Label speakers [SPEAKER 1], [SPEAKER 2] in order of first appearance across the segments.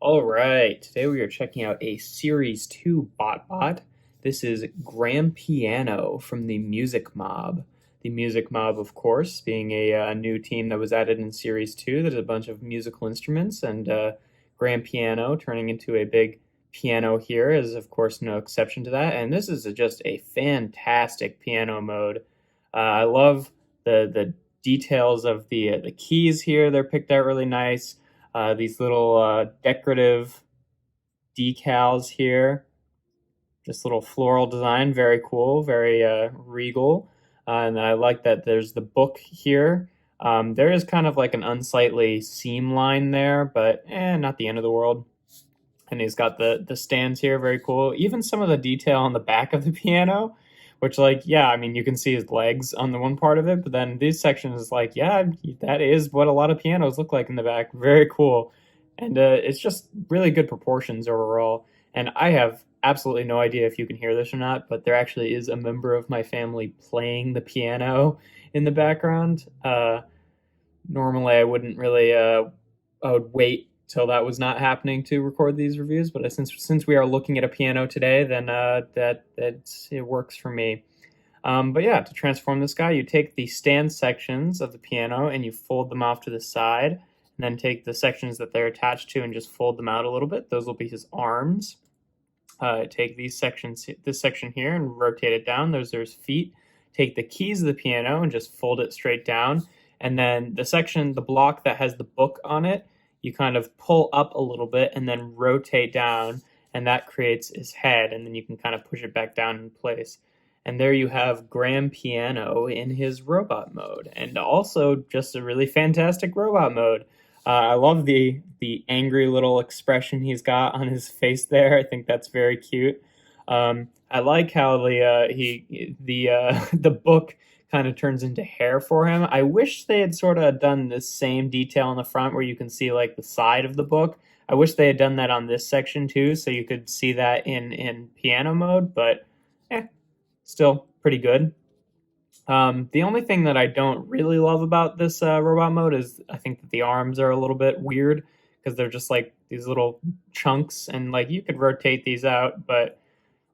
[SPEAKER 1] All right, today we are checking out a Series 2 BotBot. This is Grampiano from the Music Mob. The Music Mob, of course, being a new team that was added in Series 2. There's a bunch of musical instruments, and Grampiano turning into a big piano here is, of course, no exception to that. And this is just a fantastic piano mode. I love the details of the keys here. They're picked out really nice. These little decorative decals here, just little floral design, very cool, very regal. And I like that there's the book here. There is kind of like an unsightly seam line there, but not the end of the world. And he's got the stands here, very cool. Even some of the detail on the back of the piano, which, like, yeah, I mean, you can see his legs on the one part of it, but then this section is like, yeah, that is what a lot of pianos look like in the back. Very cool. And it's just really good proportions overall. And I have absolutely no idea if you can hear this or not, but there actually is a member of my family playing the piano in the background. Normally, I wouldn't really, I would wait till that was not happening to record these reviews, but since we are looking at a piano today, then it works for me. But yeah, to transform this guy, you take the stand sections of the piano and you fold them off to the side, and then take the sections that they're attached to and just fold them out a little bit. Those will be his arms. Take these sections, this section here, and rotate it down. Those are his feet. Take the keys of the piano and just fold it straight down. And then the block that has the book on it, you kind of pull up a little bit and then rotate down, and that creates his head, and then you can kind of push it back down in place. And there you have Grampiano in his robot mode, and also just a really fantastic robot mode. I love the angry little expression he's got on his face there. I think that's very cute. I like how the book kind of turns into hair for him. I wish they had sort of done the same detail on the front where you can see like the side of the book. I wish they had done that on this section too, so you could see that in piano mode, but still pretty good. The only thing that I don't really love about this robot mode is I think that the arms are a little bit weird because they're just like these little chunks, and like you could rotate these out, but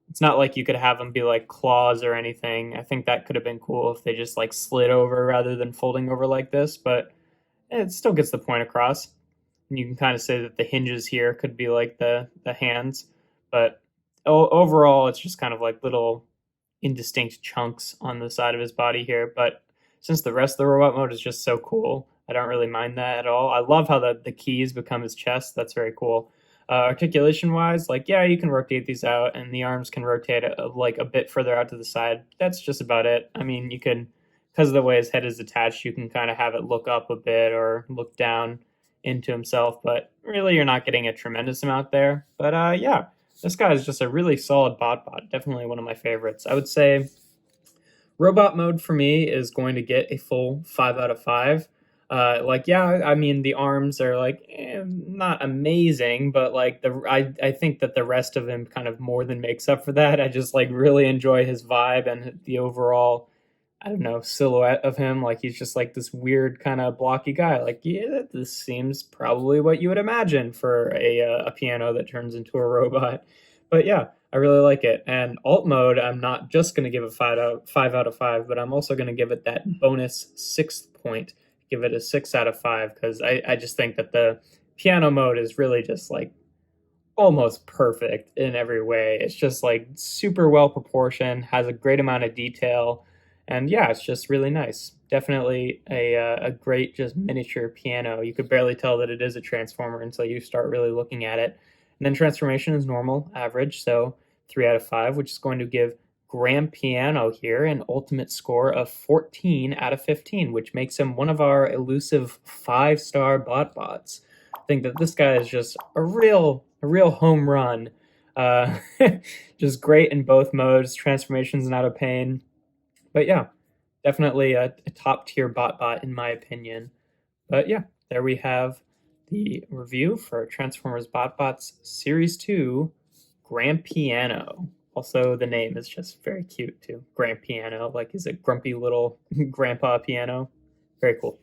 [SPEAKER 1] it's not like you could have them be like claws or anything. I think that could have been cool if they just like slid over rather than folding over like this, but it still gets the point across. And you can kind of say that the hinges here could be like the hands, but overall it's just kind of like little indistinct chunks on the side of his body here. But since the rest of the robot mode is just so cool, I don't really mind that at all. I love how the keys become his chest. That's very cool. Articulation wise, like, yeah, you can rotate these out, and the arms can rotate like a bit further out to the side. That's just about it. I mean, you can, because of the way his head is attached, you can kind of have it look up a bit or look down into himself, but really you're not getting a tremendous amount there. But yeah, this guy is just a really solid BotBot. Definitely one of my favorites. I would say robot mode for me is going to get a full 5 out of 5. Like, yeah, I mean, the arms are like not amazing, but like I think that the rest of him kind of more than makes up for that. I just like really enjoy his vibe and the overall, I don't know, silhouette of him. Like, he's just like this weird kind of blocky guy. Like, yeah, this seems probably what you would imagine for a piano that turns into a robot. But yeah, I really like it. And alt mode, I'm not just going to give a 5 out of 5, but I'm also going to give it that bonus 6th point. Give it a 6 out of 5 because I just think that the piano mode is really just like almost perfect in every way. It's just like super well proportioned, has a great amount of detail, and yeah, it's just really nice. Definitely a great just miniature piano. You could barely tell that it is a transformer until you start really looking at it. And then transformation is normal, average, so 3 out of 5, which is going to give Grampiano here an ultimate score of 14 out of 15, which makes him one of our elusive 5-star BotBots. I think that this guy is just a real home run. Just great in both modes. Transformation's not a pain. But yeah, definitely a top tier BotBot in my opinion. But yeah, there we have the review for Transformers BotBots Series 2 Grampiano. Also, the name is just very cute too. Grampiano, like, is a grumpy little grandpa piano. Very cool.